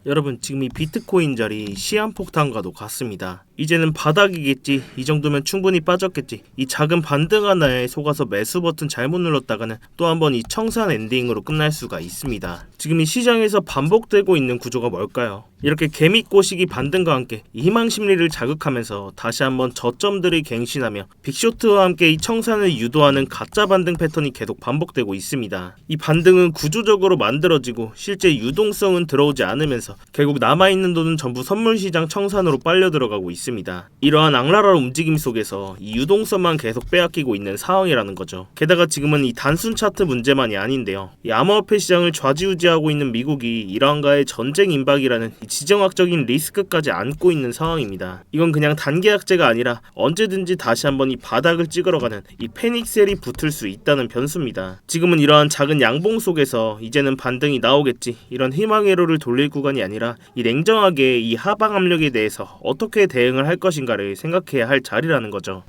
여러분, 지금 이 비트코인 자리 시한폭탄과도 같습니다. 이제는 바닥이겠지, 이 정도면 충분히 빠졌겠지, 이 작은 반등 하나에 속아서 매수 버튼 잘못 눌렀다가는 또 한 번 이 청산 엔딩으로 끝날 수가 있습니다. 지금 이 시장에서 반복되고 있는 구조가 뭘까요? 이렇게 개미꼬시기 반등과 함께 이 희망 심리를 자극하면서 다시 한번 저점들이 갱신하며 빅쇼트와 함께 이 청산을 유도하는 가짜 반등 패턴이 계속 반복되고 있습니다. 이 반등은 구조적으로 만들어지고 실제 유동성은 들어오지 않으면서 결국 남아있는 돈은 전부 선물시장 청산으로 빨려 들어가고 있습니다. 이러한 악랄한 움직임 속에서 이 유동성만 계속 빼앗기고 있는 상황이라는 거죠. 게다가 지금은 이 단순 차트 문제만이 아닌데요. 이 암호화폐 시장을 좌지우지하고 있는 미국이 이란과의 전쟁 임박이라는 이 지정학적인 리스크까지 안고 있는 상황입니다. 이건 그냥 단기 악재가 아니라 언제든지 다시 한번 이 바닥을 찍으러가는 이 패닉셀이 붙을 수 있다는 변수입니다. 지금은 이러한 작은 양봉 속에서 이제는 반등이 나오겠지, 이런 희망의 회로를 돌릴 구간이 아니라 이 냉정하게 이 하방 압력에 대해서 어떻게 대응을 할 것인가를 생각해야 할 자리라는 거죠.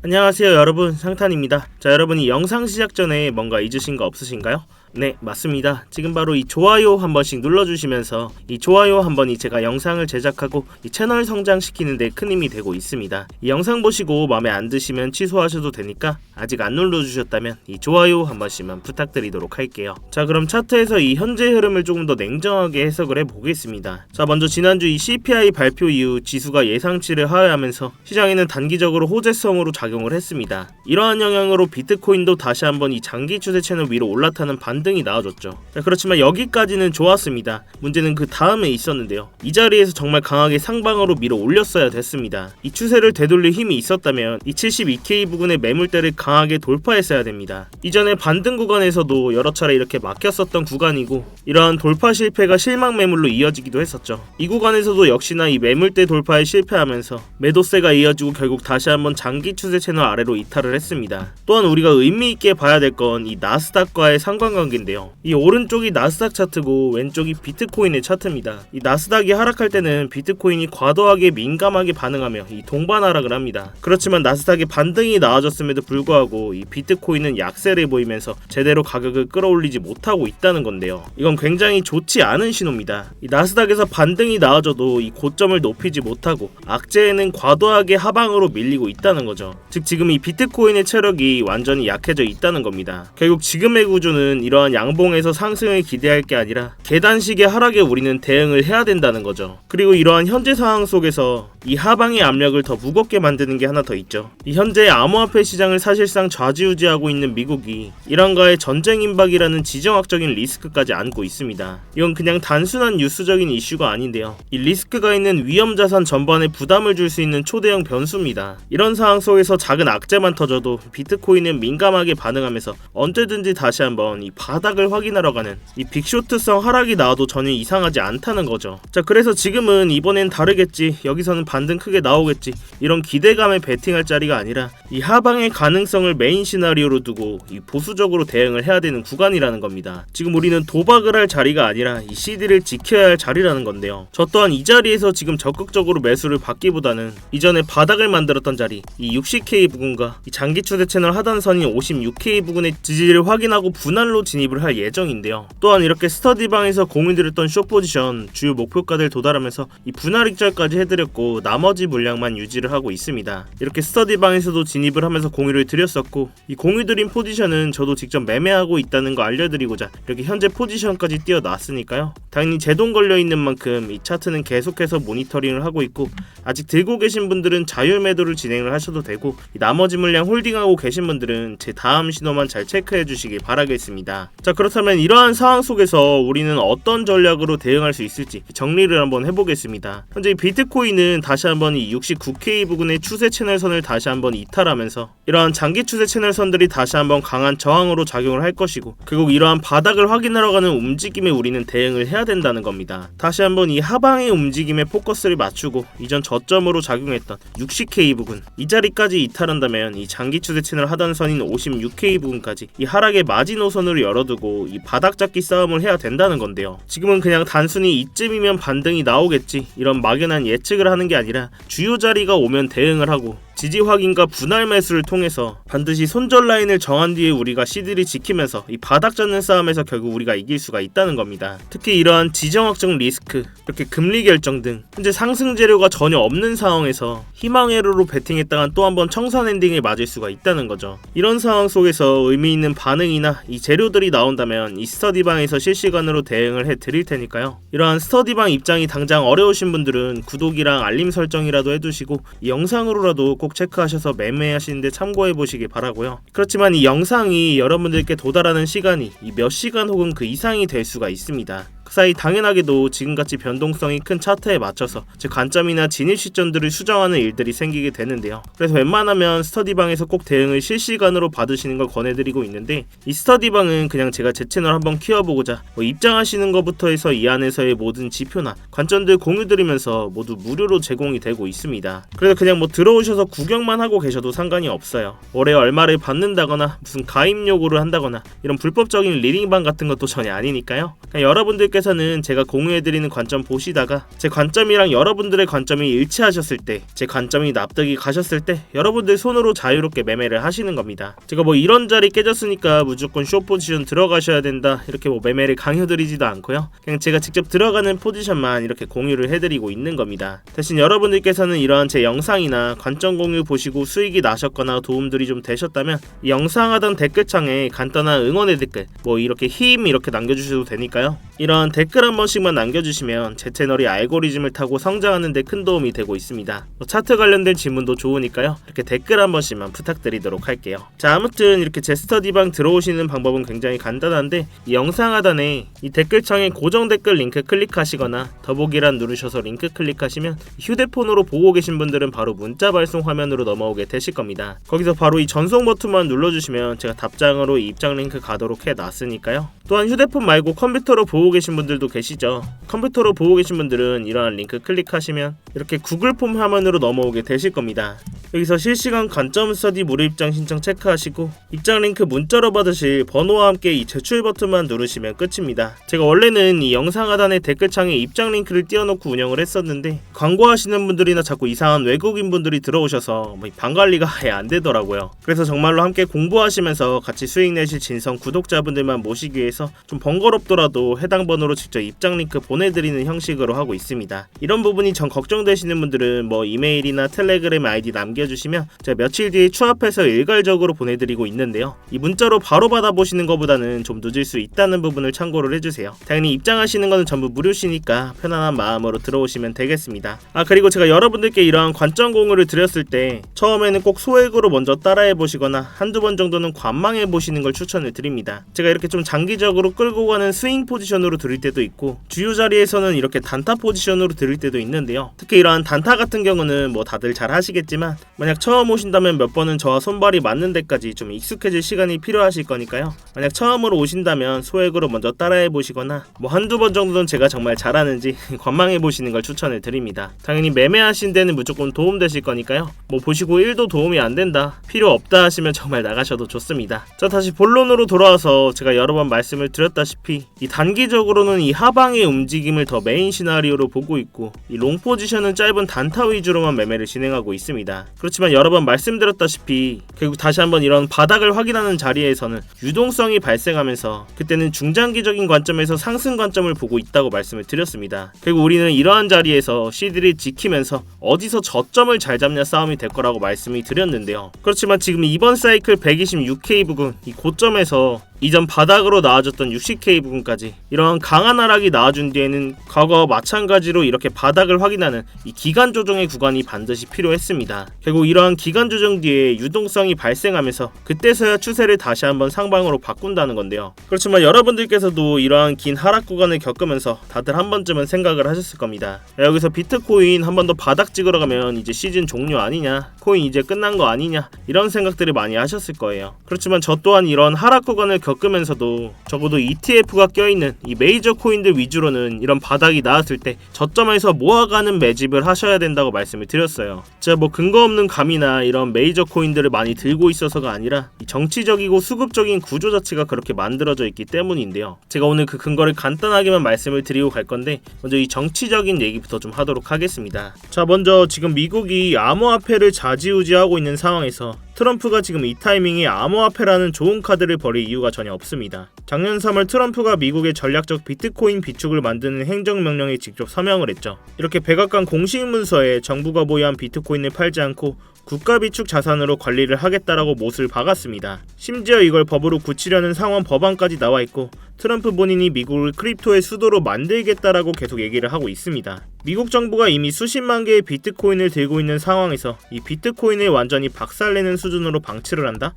안녕하세요 여러분, 상탄입니다. 자, 여러분이 영상 시작 전에 뭔가 잊으신 거 없으신가요? 네, 맞습니다. 지금 바로 이 좋아요 한 번씩 눌러주시면서 이 좋아요 한 번이 제가 영상을 제작하고 이 채널 성장시키는 데 큰 힘이 되고 있습니다. 이 영상 보시고 마음에 안 드시면 취소하셔도 되니까 아직 안 눌러주셨다면 이 좋아요 한 번씩만 부탁드리도록 할게요. 자, 그럼 차트에서 이 현재 흐름을 조금 더 냉정하게 해석을 해보겠습니다. 자, 먼저 지난주 이 CPI 발표 이후 지수가 예상치를 하회하면서 시장에는 단기적으로 호재성으로 작용을 했습니다. 이러한 영향으로 비트코인도 다시 한번 이 장기 추세 채널 위로 올라타는 반등이 나와줬죠. 자, 그렇지만 여기까지는 좋았습니다. 문제는 그 다음에 있었는데요. 이 자리에서 정말 강하게 상방으로 밀어 올렸어야 됐습니다. 이 추세를 되돌릴 힘이 있었다면 이 72K 부근의 매물대를 강하게 돌파했어야 됩니다. 이전에 반등 구간에서도 여러 차례 이렇게 막혔었던 구간이고, 이러한 돌파 실패가 실망 매물로 이어지기도 했었죠. 이 구간에서도 역시나 이 매물대 돌파에 실패하면서 매도세가 이어지고 결국 다시 한번 장기 추세 채널 아래로 이탈을 했습니다. 또한 우리가 의미있게 봐야 될 건 이 나스닥과의 상관관계인데요. 이 오른쪽이 나스닥 차트고 왼쪽이 비트코인의 차트입니다. 이 나스닥이 하락할 때는 비트코인이 과도하게 민감하게 반응하며 이 동반 하락을 합니다. 그렇지만 나스닥의 반등이 나아졌음에도 불구하고 이 비트코인은 약세를 보이면서 제대로 가격을 끌어올리지 못하고 있다는 건데요. 이건 굉장히 좋지 않은 신호입니다. 이 나스닥에서 반등이 나아져도 이 고점을 높이지 못하고 악재에는 과도하게 하방으로 밀리고 있다는 거죠. 즉 지금 이 비트코인의 체력이 완전히 약해져 있다는 겁니다. 결국 지금의 구조는 이러한 양봉에서 상승을 기대할 게 아니라 계단식의 하락에 우리는 대응을 해야 된다는 거죠. 그리고 이러한 현재 상황 속에서 이 하방의 압력을 더 무겁게 만드는 게 하나 더 있죠. 이 현재 암호화폐 시장을 사실상 좌지우지하고 있는 미국이 이란과의 전쟁 임박이라는 지정학적인 리스크까지 안고 있습니다. 이건 그냥 단순한 뉴스적인 이슈가 아닌데요. 이 리스크가 있는 위험 자산 전반에 부담을 줄 수 있는 초대형 변수입니다. 이런 상황 속에서 작은 악재만 터져도 비트코인은 민감하게 반응하면서 언제든지 다시 한번 이 바닥을 확인하러 가는 이 빅쇼트성 하락이 나와도 전혀 이상하지 않다는 거죠. 자, 그래서 지금은 이번엔 다르겠지, 여기서는 반등 크게 나오겠지, 이런 기대감에 베팅할 자리가 아니라 이 하방의 가능성을 메인 시나리오로 두고 이 보수적으로 대응을 해야 되는 구간이라는 겁니다. 지금 우리는 도박을 할 자리가 아니라 이 CD를 지켜야 할 자리라는 건데요. 저 또한 이 자리에서 지금 적극적으로 매수를 받기보다는 이전에 바닥을 만들었던 자리 이 60K 부근과 이 장기 추세 채널 하단선인 56K 부근의 지지를 확인하고 분할로 진입을 할 예정인데요. 또한 이렇게 스터디방에서 공유드렸던 숏포지션 주요 목표가들 도달하면서 이 분할 익절까지 해드렸고 나머지 물량만 유지를 하고 있습니다. 이렇게 스터디방에서도 진입을 하면서 공유를 드렸었고, 이 공유드린 포지션은 저도 직접 매매하고 있다는 거 알려드리고자 이렇게 현재 포지션까지 띄워놨으니까요. 당연히 제동 걸려있는 만큼 이 차트는 계속해서 모니터링을 하고 있고, 아직 들고 계신 분들은 자율 매도를 진행을 하셔도 되고, 나머지 물량 홀딩하고 계신 분들은 제 다음 신호만 잘 체크해 주시길 바라겠습니다. 자, 그렇다면 이러한 상황 속에서 우리는 어떤 전략으로 대응할 수 있을지 정리를 한번 해보겠습니다. 현재 비트코인은 다시 한번 이 69K 부근의 추세 채널선을 다시 한번 이탈하면서 이러한 장기 추세 채널선들이 다시 한번 강한 저항으로 작용을 할 것이고, 결국 이러한 바닥을 확인하러 가는 움직임에 우리는 대응을 해야 된다는 겁니다. 다시 한번 이 하방의 움직임에 포커스를 맞추고 이전 저점으로 작용했던 60K 부근 이 자리까지 이탈한다면 이 장기 추세 채널 하단선인 56K 부근까지 이 하락의 마지노선으로 열어두고 이 바닥 잡기 싸움을 해야 된다는 건데요. 지금은 그냥 단순히 이쯤이면 반등이 나오겠지, 이런 막연한 예측을 하는 게 아니라 주요 자리가 오면 대응을 하고, 지지 확인과 분할 매수를 통해서 반드시 손절 라인을 정한 뒤에 우리가 CD를 지키면서 이 바닥 잡는 싸움에서 결국 우리가 이길 수가 있다는 겁니다. 특히 이러한 지정학적 리스크, 이렇게 금리 결정 등 현재 상승 재료가 전혀 없는 상황에서 희망회로로 베팅했다간 또 한 번 청산 엔딩을 맞을 수가 있다는 거죠. 이런 상황 속에서 의미 있는 반응이나 이 재료들이 나온다면 이 스터디방에서 실시간으로 대응을 해드릴 테니까요. 이러한 스터디방 입장이 당장 어려우신 분들은 구독이랑 알림 설정이라도 해두시고 이 영상으로라도 꼭 체크하셔서 매매하시는데 참고해 보시기 바라고요. 그렇지만 이 영상이 여러분들께 도달하는 시간이 이 몇 시간 혹은 그 이상이 될 수가 있습니다. 그 사이 당연하게도 지금같이 변동성이 큰 차트에 맞춰서 제 관점이나 진입 시점들을 수정하는 일들이 생기게 되는데요. 그래서 웬만하면 스터디방에서 꼭 대응을 실시간으로 받으시는 걸 권해드리고 있는데, 이 스터디방은 그냥 제가 제 채널 한번 키워보고자 입장하시는 것부터 해서 이 안에서의 모든 지표나 관점들 공유드리면서 모두 무료로 제공이 되고 있습니다. 그래서 그냥 들어오셔서 구경만 하고 계셔도 상관이 없어요. 월에 얼마를 받는다거나 무슨 가입 요구를 한다거나 이런 불법적인 리딩방 같은 것도 전혀 아니니까요. 그냥 여러분들께서는 제가 공유해드리는 관점 보시다가 제 관점이랑 여러분들의 관점이 일치하셨을 때, 제 관점이 납득이 가셨을 때 여러분들 손으로 자유롭게 매매를 하시는 겁니다. 제가 이런 자리 깨졌으니까 무조건 숏 포지션 들어가셔야 된다 이렇게 매매를 강요드리지도 않고요. 그냥 제가 직접 들어가는 포지션만 이렇게 공유를 해드리고 있는 겁니다. 대신 여러분들께서는 이러한 제 영상이나 관점 공유 보시고 수익이 나셨거나 도움들이 좀 되셨다면 이 영상 하단 댓글창에 간단한 응원의 댓글 이렇게 힘 이렇게 남겨주셔도 되니까요. 이런 댓글 한 번씩만 남겨주시면 제 채널이 알고리즘을 타고 성장하는 데 큰 도움이 되고 있습니다. 차트 관련된 질문도 좋으니까요. 이렇게 댓글 한 번씩만 부탁드리도록 할게요. 자, 아무튼 이렇게 제 스터디방 들어오시는 방법은 굉장히 간단한데, 이 영상 하단에 이 댓글창에 고정 댓글 링크 클릭하시거나 더보기란 누르셔서 링크 클릭하시면 휴대폰으로 보고 계신 분들은 바로 문자 발송 화면으로 넘어오게 되실 겁니다. 거기서 바로 이 전송 버튼만 눌러주시면 제가 답장으로 이 입장 링크 가도록 해놨으니까요. 또한 휴대폰 말고 컴퓨터로 보고 계신 분들도 계시죠. 컴퓨터로 보고 계신 분들은 이러한 링크 클릭하시면 이렇게 구글 폼 화면으로 넘어오게 되실 겁니다. 여기서 실시간 관점 스터디 무료 입장 신청 체크하시고 입장 링크 문자로 받으실 번호와 함께 이 제출 버튼만 누르시면 끝입니다. 제가 원래는 이 영상 하단에 댓글창에 입장 링크를 띄워놓고 운영을 했었는데, 광고하시는 분들이나 자꾸 이상한 외국인 분들이 들어오셔서 방 관리가 아예 안 되더라고요. 그래서 정말로 함께 공부하시면서 같이 수익 내실 진성 구독자분들만 모시기 위해서 좀 번거롭더라도 해당 번호로 직접 입장 링크 보내드리는 형식으로 하고 있습니다. 이런 부분이 전 걱정되시는 분들은 이메일이나 텔레그램 아이디 남겨주시면 제가 며칠 뒤에 추합해서 일괄적으로 보내드리고 있는데요. 이 문자로 바로 받아보시는 것보다는 좀 늦을 수 있다는 부분을 참고를 해주세요. 당연히 입장하시는 거는 전부 무료시니까 편안한 마음으로 들어오시면 되겠습니다. 그리고 제가 여러분들께 이러한 관점 공유를 드렸을 때 처음에는 꼭 소액으로 먼저 따라해보시거나 한두 번 정도는 관망해보시는 걸 추천을 드립니다. 제가 이렇게 좀 장기적으로 끌고 가는 스윙 포지션으로 드릴 때도 있고, 주요 자리에서는 이렇게 단타 포지션으로 드릴 때도 있는데요. 특히 이러한 단타 같은 경우는 다들 잘 하시겠지만 만약 처음 오신다면 몇 번은 저와 손발이 맞는 데까지 좀 익숙해질 시간이 필요하실 거니까요. 만약 처음으로 오신다면 소액으로 먼저 따라해보시거나 한두 번 정도는 제가 정말 잘하는지 관망해보시는 걸 추천을 드립니다. 당연히 매매하신 데는 무조건 도움되실 거니까요. 보시고 1도 도움이 안 된다, 필요 없다 하시면 정말 나가셔도 좋습니다. 자, 다시 본론으로 돌아와서 제가 여러 번 말씀을 드렸다시피 이 단기적으로는 이 하방의 움직임을 더 메인 시나리오로 보고 있고, 이 롱 포지션은 짧은 단타 위주로만 매매를 진행하고 있습니다. 그렇지만 여러 번 말씀드렸다시피 결국 다시 한번 이런 바닥을 확인하는 자리에서는 유동성이 발생하면서 그때는 중장기적인 관점에서 상승 관점을 보고 있다고 말씀을 드렸습니다. 결국 우리는 이러한 자리에서 CD를 지키면서 어디서 저점을 잘 잡냐 싸움이 될 거라고 말씀을 드렸는데요. 그렇지만 지금 이번 사이클 126K 부근 이 고점에서 이전 바닥으로 나와줬던 60K 부분까지 이러한 강한 하락이 나와준 뒤에는 과거와 마찬가지로 이렇게 바닥을 확인하는 이 기간 조정의 구간이 반드시 필요했습니다. 결국 이러한 기간 조정 뒤에 유동성이 발생하면서 그때서야 추세를 다시 한번 상방으로 바꾼다는 건데요. 그렇지만 여러분들께서도 이러한 긴 하락 구간을 겪으면서 다들 한 번쯤은 생각을 하셨을 겁니다. 여기서 비트코인 한 번 더 바닥 찍으러 가면 이제 시즌 종료 아니냐, 코인 이제 끝난 거 아니냐, 이런 생각들을 많이 하셨을 거예요. 그렇지만 저 또한 이런 하락 구간을 겪으면서도 적어도 ETF가 껴있는 이 메이저 코인들 위주로는 이런 바닥이 나왔을 때 저점에서 모아가는 매집을 하셔야 된다고 말씀을 드렸어요. 제가 뭐 근거 없는 감이나 이런 메이저 코인들을 많이 들고 있어서가 아니라 이 정치적이고 수급적인 구조 자체가 그렇게 만들어져 있기 때문인데요. 제가 오늘 그 근거를 간단하게만 말씀을 드리고 갈 건데 먼저 이 정치적인 얘기부터 좀 하도록 하겠습니다. 자, 먼저 지금 미국이 암호화폐를 좌지우지하고 있는 상황에서 트럼프가 지금 이 타이밍에 암호화폐라는 좋은 카드를 버릴 이유가 전혀 없습니다. 작년 3월 트럼프가 미국의 전략적 비트코인 비축을 만드는 행정명령에 직접 서명을 했죠. 이렇게 백악관 공식 문서에 정부가 보유한 비트코인을 팔지 않고 국가 비축 자산으로 관리를 하겠다라고 못을 박았습니다. 심지어 이걸 법으로 굳히려는 상원 법안까지 나와 있고 트럼프 본인이 미국을 크립토의 수도로 만들겠다라고 계속 얘기를 하고 있습니다. 미국 정부가 이미 수십만 개의 비트코인을 들고 있는 상황에서 이 비트코인을 완전히 박살내는 수준으로 방치를 한다?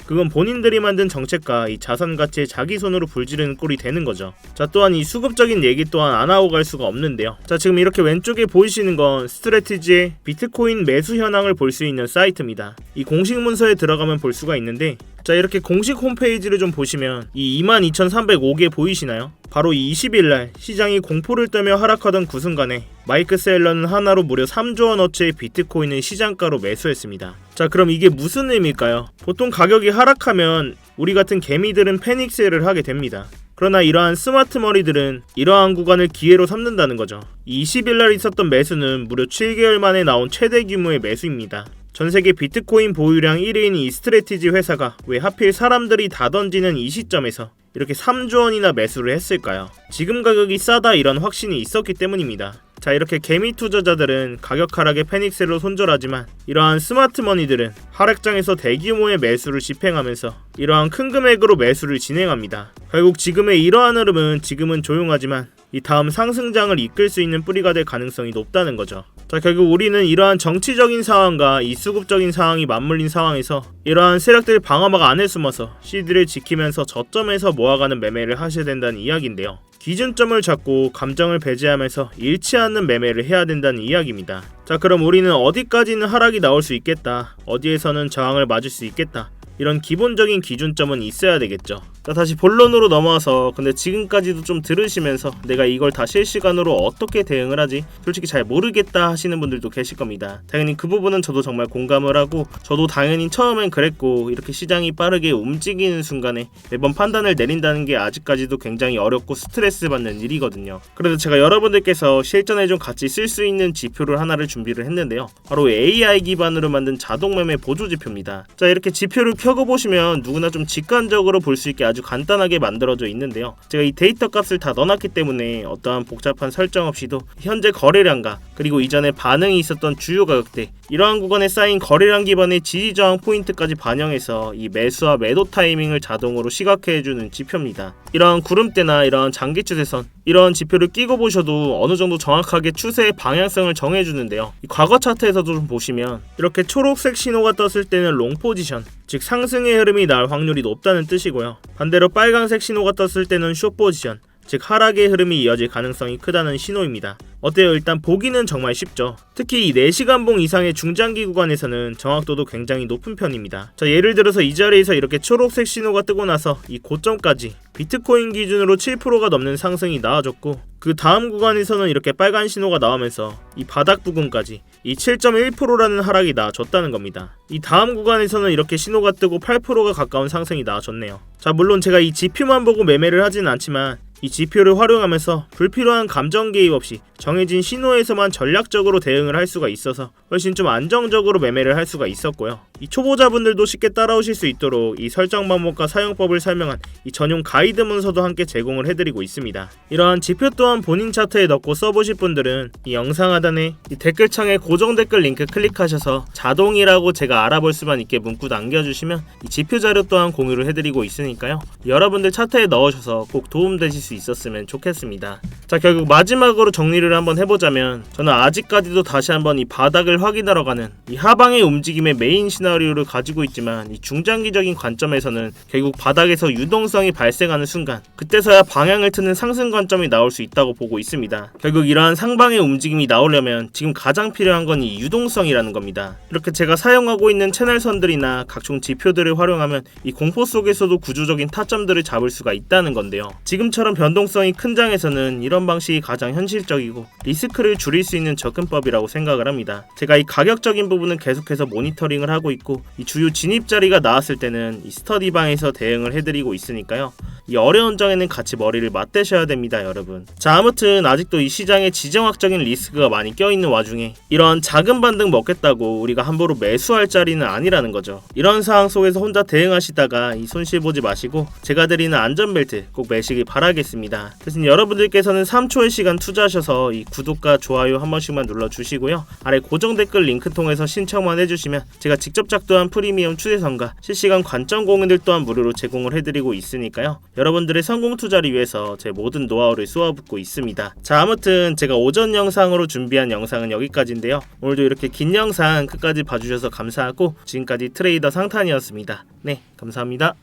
그건 본인들이 만든 정책과 이 자산 가치에 자기 손으로 불지르는 꼴이 되는 거죠. 자, 또한 이 수급적인 얘기 또한 안 하고 갈 수가 없는데요. 자, 지금 이렇게 왼쪽에 보이시는 건 스트래티지의 비트코인 매수 현황을 볼 수 있는 사이트입니다. 이 공식 문서에 들어가면 볼 수가 있는데, 자, 이렇게 공식 홈페이지를 좀 보시면 이 22,305개 보이시나요? 바로 이 20일날 시장이 공포를 떨며 하락하던 그 순간에 마이크 셀러는 하나로 무려 3조 원어치의 비트코인을 시장가로 매수했습니다. 자, 그럼 이게 무슨 의미일까요? 보통 가격이 하락하면 우리 같은 개미들은 패닉셀을 하게 됩니다. 그러나 이러한 스마트 머리들은 이러한 구간을 기회로 삼는다는 거죠. 20일날 있었던 매수는 무려 7개월 만에 나온 최대 규모의 매수입니다. 전세계 비트코인 보유량 1위인 이 스트래티지 회사가 왜 하필 사람들이 다 던지는 이 시점에서 이렇게 3조 원이나 매수를 했을까요? 지금 가격이 싸다 이런 확신이 있었기 때문입니다. 자, 이렇게 개미 투자자들은 가격 하락에 패닉셀로 손절하지만 이러한 스마트머니들은 하락장에서 대규모의 매수를 집행하면서 이러한 큰 금액으로 매수를 진행합니다. 결국 지금의 이러한 흐름은 지금은 조용하지만 이 다음 상승장을 이끌 수 있는 뿌리가 될 가능성이 높다는 거죠. 자, 결국 우리는 이러한 정치적인 상황과 이 수급적인 상황이 맞물린 상황에서 이러한 세력들 방어막 안에 숨어서 CD를 지키면서 저점에서 모아가는 매매를 하셔야 된다는 이야기인데요. 기준점을 잡고 감정을 배제하면서 잃지 않는 매매를 해야 된다는 이야기입니다. 자, 그럼 우리는 어디까지는 하락이 나올 수 있겠다, 어디에서는 저항을 맞을 수 있겠다, 이런 기본적인 기준점은 있어야 되겠죠. 자, 다시 본론으로 넘어와서 근데 지금까지도 좀 들으시면서 내가 이걸 다 실시간으로 어떻게 대응을 하지? 솔직히 잘 모르겠다 하시는 분들도 계실 겁니다. 당연히 그 부분은 저도 정말 공감을 하고 저도 당연히 처음엔 그랬고 이렇게 시장이 빠르게 움직이는 순간에 매번 판단을 내린다는 게 아직까지도 굉장히 어렵고 스트레스 받는 일이거든요. 그래서 제가 여러분들께서 실전에 좀 같이 쓸 수 있는 지표를 하나를 준비를 했는데요. 바로 AI 기반으로 만든 자동 매매 보조 지표입니다. 자, 이렇게 지표를 켜고 보시면 누구나 좀 직관적으로 볼 수 있게 아주 간단하게 만들어져 있는데요. 제가 이 데이터 값을 다 넣어놨기 때문에 어떠한 복잡한 설정 없이도 현재 거래량과 그리고 이전에 반응이 있었던 주요 가격대, 이러한 구간에 쌓인 거래량 기반의 지지저항 포인트까지 반영해서 이 매수와 매도 타이밍을 자동으로 시각화해주는 지표입니다. 이러한 구름대나 이러한 장기 추세선, 이러한 지표를 끼고 보셔도 어느 정도 정확하게 추세의 방향성을 정해주는데요. 이 과거 차트에서도 좀 보시면 이렇게 초록색 신호가 떴을 때는 롱 포지션, 즉 상승의 흐름이 날 확률이 높다는 뜻이고요. 반대로 빨간색 신호가 떴을 때는 숏 포지션, 즉 하락의 흐름이 이어질 가능성이 크다는 신호입니다. 어때요? 일단 보기는 정말 쉽죠. 특히 이 4시간봉 이상의 중장기 구간에서는 정확도도 굉장히 높은 편입니다. 자, 예를 들어서 이 자리에서 이렇게 초록색 신호가 뜨고 나서 이 고점까지 비트코인 기준으로 7%가 넘는 상승이 나와줬고, 그 다음 구간에서는 이렇게 빨간 신호가 나오면서 이 바닥 부근까지 이 7.1%라는 하락이 나와줬다는 겁니다. 이 다음 구간에서는 이렇게 신호가 뜨고 8%가 가까운 상승이 나와줬네요. 자, 물론 제가 이 지표만 보고 매매를 하진 않지만 이 지표를 활용하면서 불필요한 감정 개입 없이 정해진 신호에서만 전략적으로 대응을 할 수가 있어서 훨씬 좀 안정적으로 매매를 할 수가 있었고요. 이 초보자분들도 쉽게 따라오실 수 있도록 이 설정 방법과 사용법을 설명한 이 전용 가이드 문서도 함께 제공을 해드리고 있습니다. 이러한 지표 또한 본인 차트에 넣고 써보실 분들은 이 영상 하단에 이 댓글창에 고정 댓글 링크 클릭하셔서 자동이라고 제가 알아볼 수만 있게 문구 남겨주시면 이 지표 자료 또한 공유를 해드리고 있으니까요. 여러분들 차트에 넣으셔서 꼭 도움되실 수 수 있었으면 좋겠습니다. 자, 결국 마지막으로 정리를 한번 해보자면 저는 아직까지도 다시 한번 이 바닥을 확인하러 가는 이 하방의 움직임의 메인 시나리오를 가지고 있지만 이 중장기적인 관점에서는 결국 바닥에서 유동성이 발생하는 순간 그때서야 방향을 트는 상승 관점이 나올 수 있다고 보고 있습니다. 결국 이러한 상방의 움직임이 나오려면 지금 가장 필요한 건 이 유동성이라는 겁니다. 이렇게 제가 사용하고 있는 채널선들이나 각종 지표들을 활용하면 이 공포 속에서도 구조적인 타점들을 잡을 수가 있다는 건데요. 지금처럼 변동성이 큰 장에서는 이런 방식이 가장 현실적이고 리스크를 줄일 수 있는 접근법이라고 생각을 합니다. 제가 이 가격적인 부분은 계속해서 모니터링을 하고 있고 이 주요 진입 자리가 나왔을 때는 이 스터디방에서 대응을 해드리고 있으니까요. 이 어려운 장에는 같이 머리를 맞대셔야 됩니다, 여러분. 자, 아무튼 아직도 이 시장에 지정학적인 리스크가 많이 껴있는 와중에 이런 작은 반등 먹겠다고 우리가 함부로 매수할 자리는 아니라는 거죠. 이런 상황 속에서 혼자 대응하시다가 이 손실 보지 마시고 제가 드리는 안전벨트 꼭 매시길 바라겠습니다. 대신 여러분들께서는 3초의 시간 투자하셔서 이 구독과 좋아요 한 번씩만 눌러주시고요. 아래 고정 댓글 링크 통해서 신청만 해주시면 제가 직접 작도한 프리미엄 추세선과 실시간 관점 공유들 또한 무료로 제공을 해드리고 있으니까요. 여러분들의 성공 투자를 위해서 제 모든 노하우를 쏘아붓고 있습니다. 자, 아무튼 제가 오전 영상으로 준비한 영상은 여기까지인데요. 오늘도 이렇게 긴 영상 끝까지 봐주셔서 감사하고 지금까지 트레이더 상탄이었습니다. 네, 감사합니다.